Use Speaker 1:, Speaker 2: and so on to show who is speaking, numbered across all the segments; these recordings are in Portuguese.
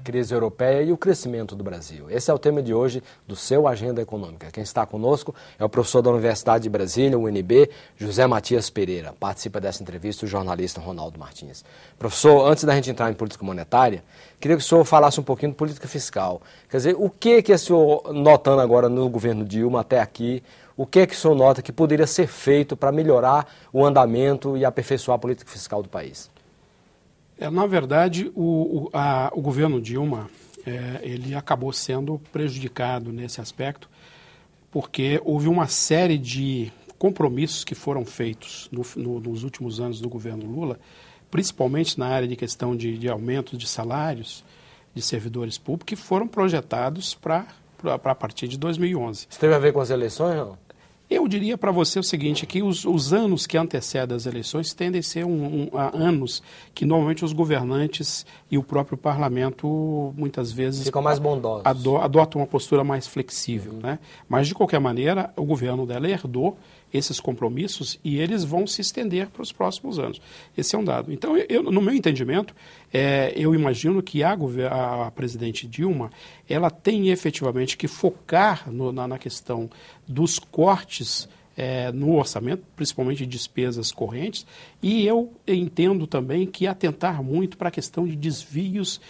Speaker 1: crise europeia e o crescimento do Brasil. Esse é o tema de hoje do seu Agenda Econômica. Quem está conosco é o professor da Universidade de Brasília, UNB, José Matias Pereira. Participa dessa entrevista o jornalista Ronaldo Martins. Professor, antes da gente entrar em política monetária, queria que o senhor falasse um pouquinho de política fiscal. Quer dizer, o que o senhor, notando agora no governo Dilma até aqui, o que o senhor nota que poderia ser feito para melhorar o andamento e aperfeiçoar a política fiscal do país?
Speaker 2: Na verdade, o governo Dilma, ele acabou sendo prejudicado nesse aspecto, porque houve uma série de compromissos que foram feitos nos últimos anos do governo Lula, principalmente na área de questão de aumento de salários de servidores públicos, que foram projetados para a partir de 2011.
Speaker 1: Isso teve a ver com as eleições, não?
Speaker 2: Eu diria para você o seguinte, que os anos que antecedem as eleições tendem a ser anos que normalmente os governantes e o próprio parlamento muitas vezes
Speaker 1: ficam mais bondosos,
Speaker 2: adotam uma postura mais flexível, né? Mas de qualquer maneira o governo dela herdou esses compromissos e eles vão se estender para os próximos anos. Esse é um dado. Então, no meu entendimento, eu imagino que a presidente Dilma, ela tem efetivamente que focar na questão dos cortes no orçamento, principalmente de despesas correntes, e eu entendo também que atentar muito para a questão de desvios,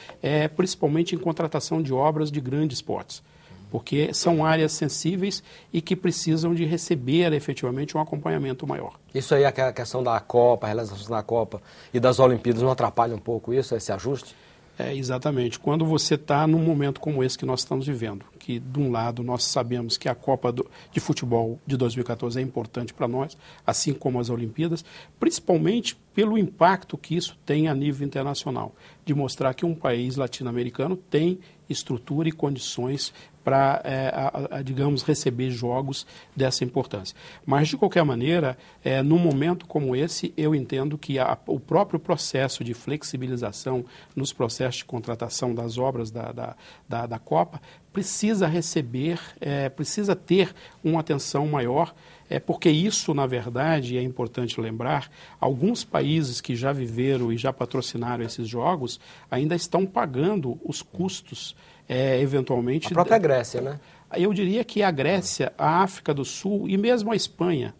Speaker 2: principalmente em contratação de obras de grandes portes, porque são áreas sensíveis e que precisam de receber efetivamente um acompanhamento maior.
Speaker 1: Isso aí, a questão da Copa, a realização da Copa e das Olimpíadas não atrapalha um pouco isso, esse ajuste?
Speaker 2: Exatamente. Quando você está num momento como esse que nós estamos vivendo, que de um lado nós sabemos que a Copa de Futebol de 2014 é importante para nós, assim como as Olimpíadas, principalmente pelo impacto que isso tem a nível internacional, de mostrar que um país latino-americano tem estrutura e condições para, digamos, receber jogos dessa importância. Mas, de qualquer maneira, num momento como esse, eu entendo que o próprio processo de flexibilização nos processos de contratação das obras da Copa precisa receber, precisa ter uma atenção maior, porque isso, na verdade, é importante lembrar, alguns países que já viveram e já patrocinaram esses jogos ainda estão pagando os custos, eventualmente...
Speaker 1: A própria Grécia, né?
Speaker 2: Eu diria que a Grécia, a África do Sul e mesmo a Espanha,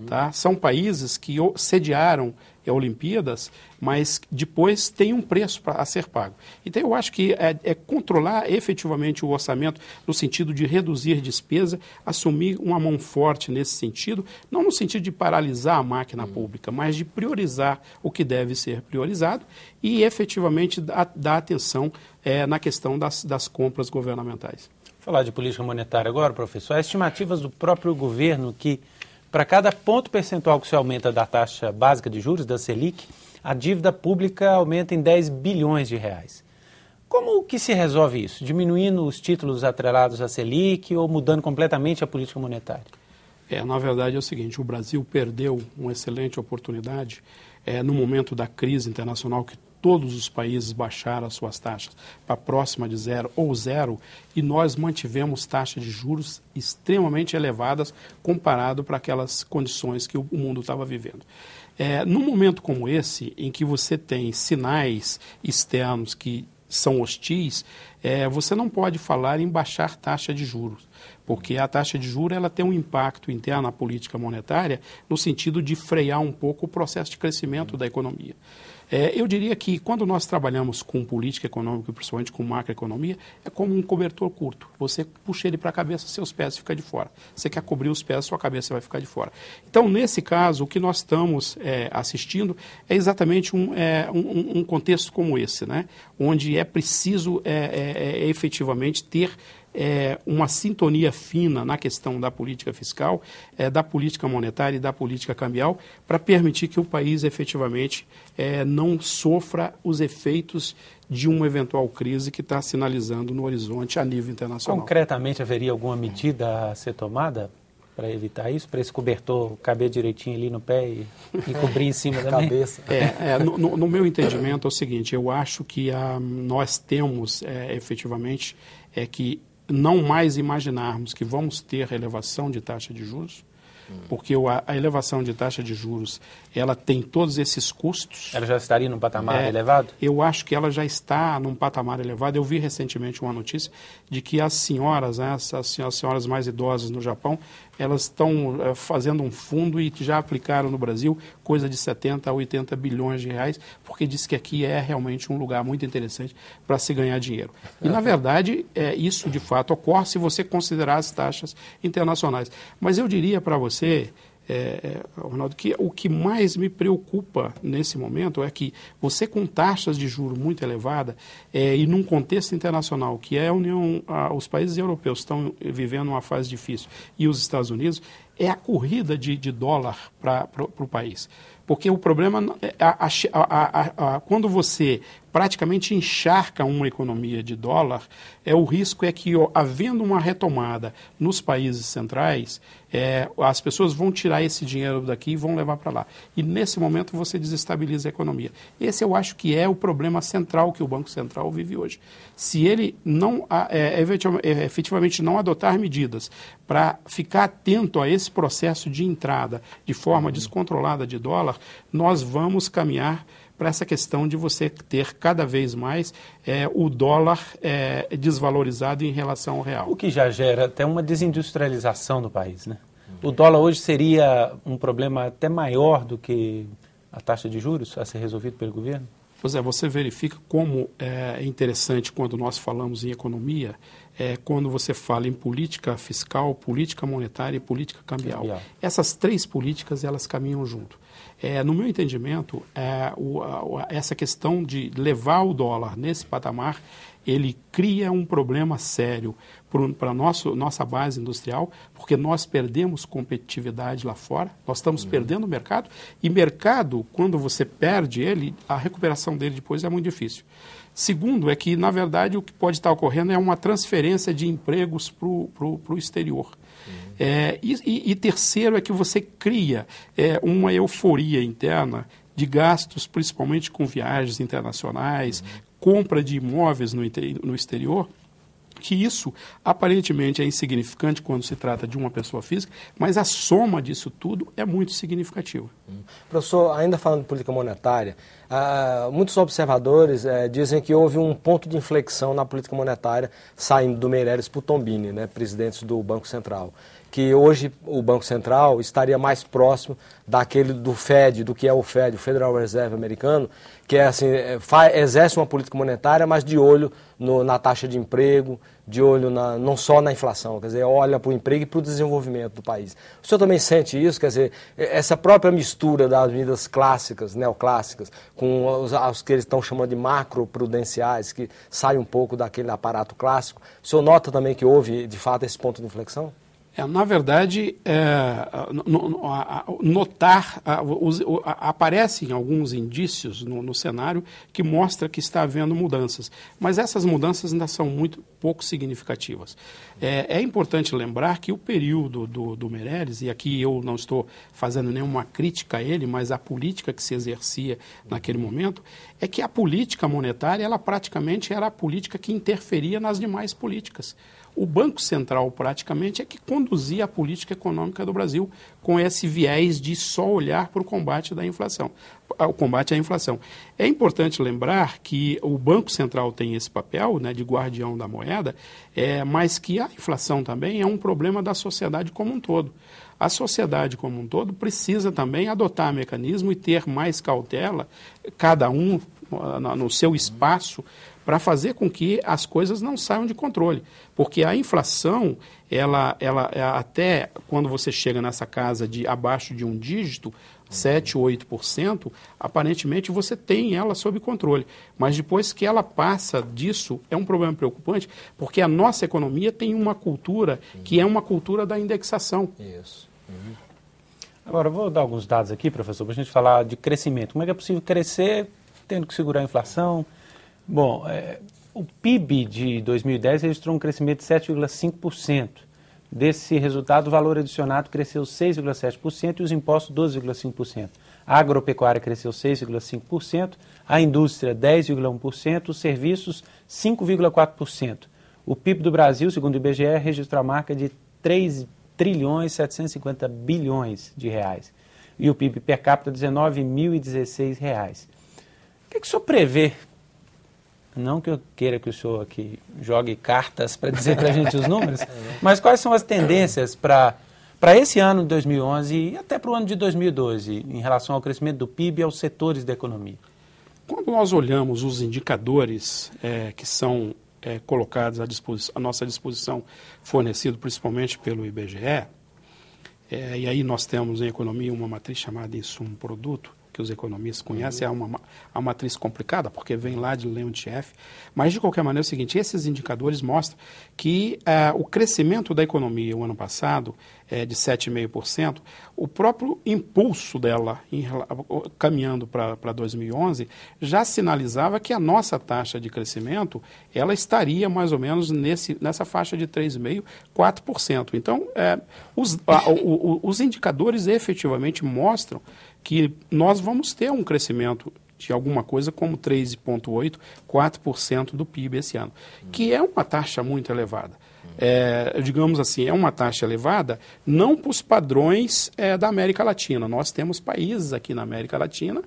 Speaker 2: tá? São países que sediaram Olimpíadas, mas depois tem um preço a ser pago. Então, eu acho que controlar efetivamente o orçamento no sentido de reduzir despesa, assumir uma mão forte nesse sentido, não no sentido de paralisar a máquina pública, mas de priorizar o que deve ser priorizado e efetivamente dar atenção na questão das compras governamentais.
Speaker 3: Vou falar de política monetária agora, professor. Há estimativas do próprio governo que, para cada ponto percentual que se aumenta da taxa básica de juros, da Selic, a dívida pública aumenta em 10 bilhões de reais. Como que se resolve isso? Diminuindo os títulos atrelados à Selic ou mudando completamente a política monetária?
Speaker 2: Na verdade é o seguinte, o Brasil perdeu uma excelente oportunidade no momento da crise internacional que todos os países baixaram as suas taxas para próxima de zero ou zero e nós mantivemos taxas de juros extremamente elevadas comparado para aquelas condições que o mundo estava vivendo. Num momento como esse, em que você tem sinais externos que são hostis, você não pode falar em baixar taxa de juros, porque a taxa de juros ela tem um impacto interno na política monetária no sentido de frear um pouco o processo de crescimento da economia. Eu diria que quando nós trabalhamos com política econômica, principalmente com macroeconomia, é como um cobertor curto. Você puxa ele para a cabeça, seus pés ficam de fora. Você quer cobrir os pés, sua cabeça vai ficar de fora. Então, nesse caso, o que nós estamos assistindo é exatamente um contexto como esse, né? Onde é preciso efetivamente ter uma sintonia fina na questão da política fiscal, da política monetária e da política cambial, para permitir que o país efetivamente não sofra os efeitos de uma eventual crise que está sinalizando no horizonte a nível internacional.
Speaker 3: Concretamente, haveria alguma medida a ser tomada para evitar isso? Para esse cobertor caber direitinho ali no pé e cobrir em cima da
Speaker 1: cabeça?
Speaker 2: No meu entendimento é o seguinte, eu acho que nós temos efetivamente que não mais imaginarmos que vamos ter elevação de taxa de juros, porque a elevação de taxa de juros, ela tem todos esses custos.
Speaker 3: Ela já estaria num patamar elevado?
Speaker 2: Eu acho que ela já está num patamar elevado. Eu vi recentemente uma notícia de que as senhoras, as senhoras mais idosas no Japão, elas estão fazendo um fundo e já aplicaram no Brasil coisa de 70 a 80 bilhões de reais, porque diz que aqui é realmente um lugar muito interessante para se ganhar dinheiro. E, na verdade, isso de fato ocorre se você considerar as taxas internacionais. Mas eu diria para você, Ronaldo, que o que mais me preocupa nesse momento é que você, com taxas de juros muito elevadas e num contexto internacional que é os países europeus estão vivendo uma fase difícil e os Estados Unidos, é a corrida de dólar para o país. Porque o problema quando você praticamente encharca uma economia de dólar, o risco é que, havendo uma retomada nos países centrais, as pessoas vão tirar esse dinheiro daqui e vão levar para lá. E, nesse momento, você desestabiliza a economia. Esse, eu acho que é o problema central que o Banco Central vive hoje. Se ele não, efetivamente não adotar medidas para ficar atento a esse processo de entrada de forma descontrolada de dólar, nós vamos caminhar para essa questão de você ter cada vez mais o dólar desvalorizado em relação ao real.
Speaker 3: O que já gera até uma desindustrialização no país, né? O dólar hoje seria um problema até maior do que a taxa de juros a ser resolvido pelo governo?
Speaker 2: Pois você verifica como é interessante quando nós falamos em economia, quando você fala em política fiscal, política monetária e política cambial. Essas três políticas, elas caminham junto. No meu entendimento, essa questão de levar o dólar nesse patamar, ele cria um problema sério para a nossa base industrial, porque nós perdemos competitividade lá fora, nós estamos perdendo o mercado, e mercado, quando você perde ele, a recuperação dele depois é muito difícil. Segundo, é que, na verdade, o que pode estar ocorrendo é uma transferência de empregos para o exterior. E terceiro é que você cria uma euforia interna de gastos, principalmente com viagens internacionais, compra de imóveis no exterior, que isso aparentemente é insignificante quando se trata de uma pessoa física, mas a soma disso tudo é muito significativa.
Speaker 1: Professor, ainda falando de política monetária, muitos observadores dizem que houve um ponto de inflexão na política monetária saindo do Meirelles para o Tombini, presidente do Banco Central, que hoje o Banco Central estaria mais próximo daquele do Fed, do que é o Fed, o Federal Reserve americano, que exerce uma política monetária, mas de olho na taxa de emprego, de olho não só na inflação, quer dizer, olha para o emprego e para o desenvolvimento do país. O senhor também sente isso, quer dizer, essa própria mistura das medidas clássicas, neoclássicas, com os que eles estão chamando de macroprudenciais, que sai um pouco daquele aparato clássico. O senhor nota também que houve, de fato, esse ponto de inflexão?
Speaker 2: Na verdade, aparecem alguns indícios no cenário que mostra que está havendo mudanças, mas essas mudanças ainda são muito pouco significativas. É importante lembrar que o período do Meirelles, e aqui eu não estou fazendo nenhuma crítica a ele, mas a política que se exercia naquele momento, é que a política monetária, ela praticamente era a política que interferia nas demais políticas. O Banco Central, praticamente, é que conduzia a política econômica do Brasil com esse viés de só olhar para o combate da inflação, o combate à inflação. É importante lembrar que o Banco Central tem esse papel, de guardião da moeda, mas que a inflação também é um problema da sociedade como um todo. A sociedade como um todo precisa também adotar mecanismo e ter mais cautela, cada um no seu espaço, para fazer com que as coisas não saiam de controle. Porque a inflação, ela até quando você chega nessa casa de abaixo de um dígito, 7%, 8%, aparentemente você tem ela sob controle. Mas depois que ela passa disso, é um problema preocupante, porque a nossa economia tem uma cultura que é uma cultura da indexação.
Speaker 1: Isso.
Speaker 3: Agora, eu vou dar alguns dados aqui, professor, para a gente falar de crescimento. Como é que é possível crescer tendo que segurar a inflação? Bom, o PIB de 2010 registrou um crescimento de 7,5%. Desse resultado, o valor adicionado cresceu 6,7% e os impostos 12,5%. A agropecuária cresceu 6,5%, a indústria 10,1%, os serviços 5,4%. O PIB do Brasil, segundo o IBGE, registrou a marca de R$ trilhões 750 bilhões de reais. E o PIB per capita, R$19.016. O que o senhor prevê? Não que eu queira que o senhor aqui jogue cartas para dizer para a gente os números, mas quais são as tendências para esse ano de 2011 e até para o ano de 2012, em relação ao crescimento do PIB e aos setores da economia?
Speaker 2: Quando nós olhamos os indicadores que são colocados à nossa disposição, fornecido principalmente pelo IBGE, e aí nós temos em economia uma matriz chamada insumo-produto, que os economistas conhecem, é uma matriz complicada, porque vem lá de Leontief, mas de qualquer maneira é o seguinte, esses indicadores mostram que o crescimento da economia o ano passado de 7,5%, o próprio impulso dela caminhando para 2011 já sinalizava que a nossa taxa de crescimento ela estaria mais ou menos nessa faixa de 3,5%, 4%. Então, os indicadores efetivamente mostram que nós vamos ter um crescimento de alguma coisa como 3,8%, 4% do PIB esse ano, que é uma taxa muito elevada. Digamos assim, é uma taxa elevada não para os padrões da América Latina. Nós temos países aqui na América Latina,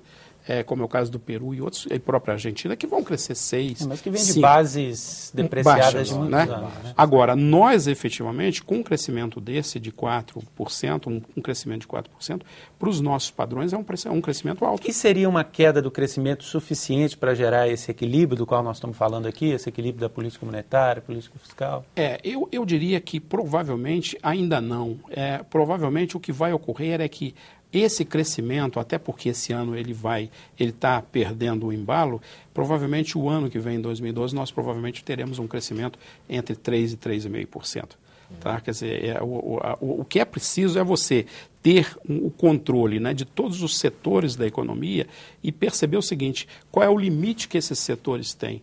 Speaker 2: como é o caso do Peru e outros, e a própria Argentina, que vão crescer 6%.
Speaker 3: Mas que vem de bases depreciadas baixas, de muitos anos. Né?
Speaker 2: Agora, nós efetivamente, com um crescimento desse de 4%, um crescimento de 4%, para os nossos padrões é um crescimento alto.
Speaker 3: E seria uma queda do crescimento suficiente para gerar esse equilíbrio do qual nós estamos falando aqui, esse equilíbrio da política monetária, política fiscal?
Speaker 2: Eu diria que provavelmente ainda não. Provavelmente o que vai ocorrer é que esse crescimento, até porque esse ano ele está perdendo o embalo, provavelmente o ano que vem, em 2012, nós provavelmente teremos um crescimento entre 3% e 3,5%. Tá? Quer dizer, o que é preciso é você ter o controle, né, de todos os setores da economia e perceber o seguinte, qual é o limite que esses setores têm.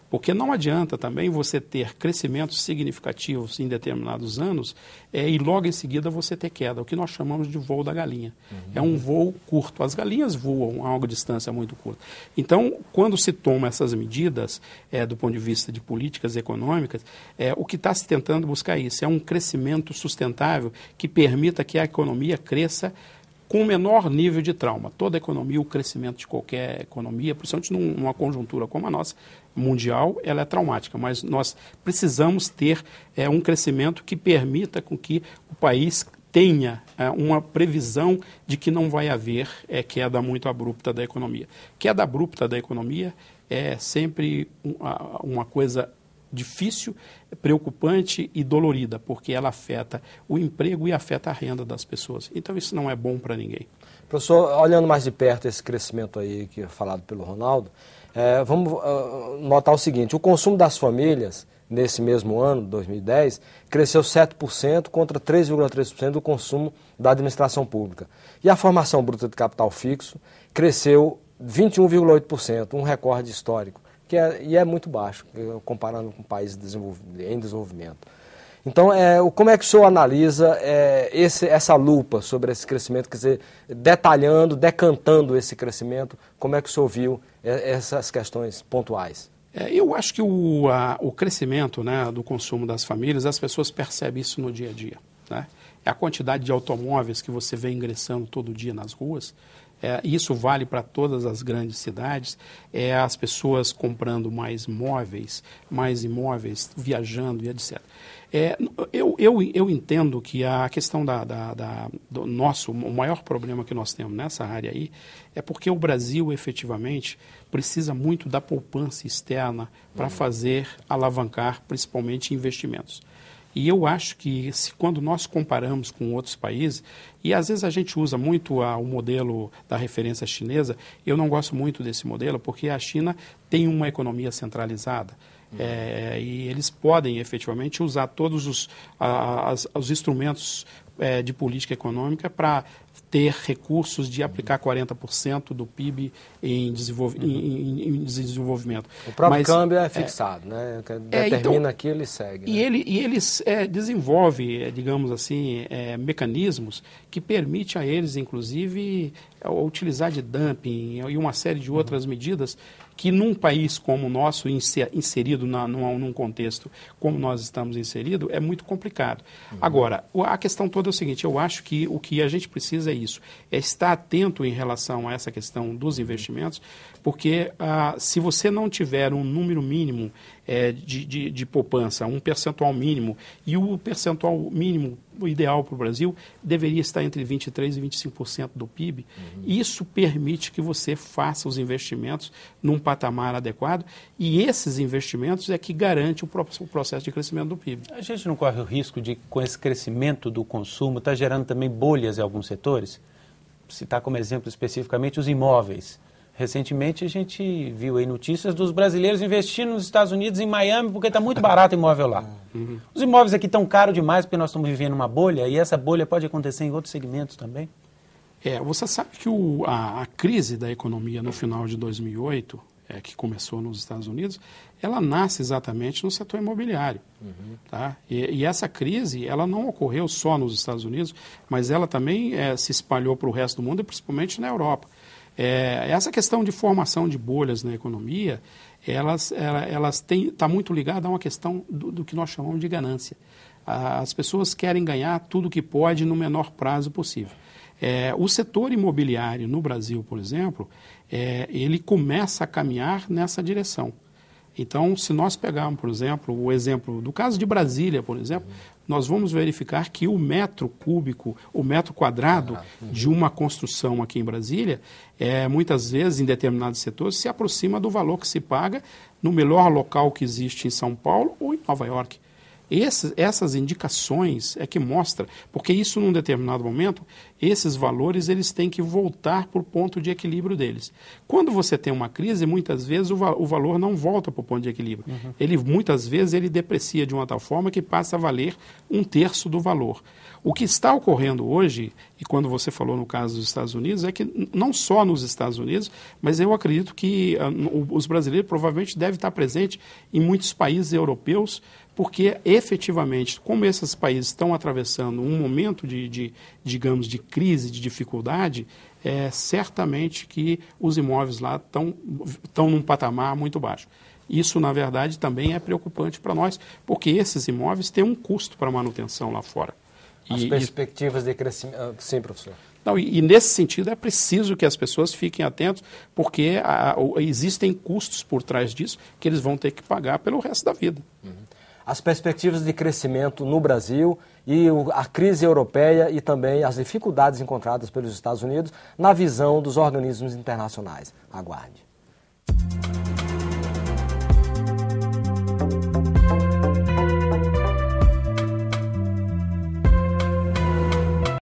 Speaker 2: Porque não adianta também você ter crescimentos significativos em determinados anos e logo em seguida você ter queda, o que nós chamamos de voo da galinha. É um voo curto. As galinhas voam a uma distância muito curta. Então, quando se toma essas medidas, do ponto de vista de políticas econômicas, o que está se tentando buscar isso é um crescimento sustentável que permita que a economia cresça com o menor nível de trauma. Toda economia, o crescimento de qualquer economia, principalmente numa conjuntura como a nossa, mundial, ela é traumática, mas nós precisamos ter um crescimento que permita com que o país tenha uma previsão de que não vai haver queda muito abrupta da economia. Queda abrupta da economia é sempre uma coisa difícil, preocupante e dolorida, porque ela afeta o emprego e afeta a renda das pessoas. Então isso não é bom para ninguém.
Speaker 1: Professor, olhando mais de perto esse crescimento aí que é falado pelo Ronaldo, vamos notar o seguinte, o consumo das famílias nesse mesmo ano, 2010, cresceu 7% contra 3,3% do consumo da administração pública. E a formação bruta de capital fixo cresceu 21,8%, um recorde histórico. E é muito baixo, comparando com países em desenvolvimento. Então, como é que o senhor analisa essa lupa sobre esse crescimento, quer dizer, detalhando, decantando esse crescimento, como é que o senhor viu essas questões pontuais?
Speaker 2: Eu acho que o crescimento, né, do consumo das famílias, as pessoas percebem isso no dia a dia. Né? A quantidade de automóveis que você vê ingressando todo dia nas ruas, isso vale para todas as grandes cidades, as pessoas comprando mais móveis, mais imóveis, viajando e etc. Eu entendo que a questão do nosso, o maior problema que nós temos nessa área aí, é porque o Brasil efetivamente precisa muito da poupança externa para fazer alavancar principalmente investimentos. E eu acho que quando nós comparamos com outros países, e às vezes a gente usa muito o modelo da referência chinesa, eu não gosto muito desse modelo, porque a China tem uma economia centralizada. E eles podem efetivamente usar todos os instrumentos de política econômica para ter recursos de aplicar 40% do PIB em desenvolvimento.
Speaker 1: O próprio câmbio é fixado, né? Determina então, aquilo e segue.
Speaker 2: Né? E eles desenvolvem, digamos assim, mecanismos que permitem a eles, inclusive, utilizar de dumping e uma série de outras medidas que num país como o nosso, inserido num contexto como nós estamos inseridos, é muito complicado. Agora, a questão toda é o seguinte, eu acho que o que a gente precisa é isso, é estar atento em relação a essa questão dos investimentos, porque se você não tiver um número mínimo de poupança, um percentual mínimo, e o percentual mínimo ideal para o Brasil deveria estar entre 23% e 25% do PIB, isso permite que você faça os investimentos num patamar adequado, e esses investimentos é que garante o processo de crescimento do PIB.
Speaker 3: A gente não corre o risco de, com esse crescimento do consumo, estar gerando também bolhas em alguns setores? Citar como exemplo especificamente os imóveis. Recentemente a gente viu aí notícias dos brasileiros investindo nos Estados Unidos, em Miami, porque está muito barato o imóvel lá. Os imóveis aqui estão caros demais porque nós estamos vivendo uma bolha, e essa bolha pode acontecer em outros segmentos também?
Speaker 2: Você sabe que a crise da economia no final de 2008, que começou nos Estados Unidos, ela nasce exatamente no setor imobiliário. Tá? E essa crise, ela não ocorreu só nos Estados Unidos, mas ela também se espalhou para o resto do mundo, e principalmente na Europa. Essa questão de formação de bolhas na economia, está muito ligada a uma questão do que nós chamamos de ganância. As pessoas querem ganhar tudo que pode no menor prazo possível. O setor imobiliário no Brasil, por exemplo, ele começa a caminhar nessa direção. Então, se nós pegarmos, por exemplo, o exemplo do caso de Brasília, por exemplo, nós vamos verificar que o metro cúbico, o metro quadrado de uma construção aqui em Brasília, muitas vezes, em determinados setores, se aproxima do valor que se paga no melhor local que existe em São Paulo ou em Nova York. Essas indicações é que mostra, porque isso num determinado momento, esses valores eles têm que voltar para o ponto de equilíbrio deles. Quando você tem uma crise, muitas vezes o valor não volta para o ponto de equilíbrio. Muitas vezes ele deprecia de uma tal forma que passa a valer 1/3 do valor. O que está ocorrendo hoje, e quando você falou no caso dos Estados Unidos, é que não só nos Estados Unidos, mas eu acredito que os brasileiros provavelmente devem estar presentes em muitos países europeus, porque efetivamente, como esses países estão atravessando um momento digamos, de crise, de dificuldade, certamente que os imóveis lá estão num patamar muito baixo. Isso, na verdade, também é preocupante para nós, porque esses imóveis têm um custo para manutenção lá fora.
Speaker 1: As perspectivas de crescimento... Sim, professor.
Speaker 2: Não, e nesse sentido é preciso que as pessoas fiquem atentas, porque existem custos por trás disso que eles vão ter que pagar pelo resto da vida.
Speaker 1: As perspectivas de crescimento no Brasil e a crise europeia e também as dificuldades encontradas pelos Estados Unidos na visão dos organismos internacionais. Aguarde.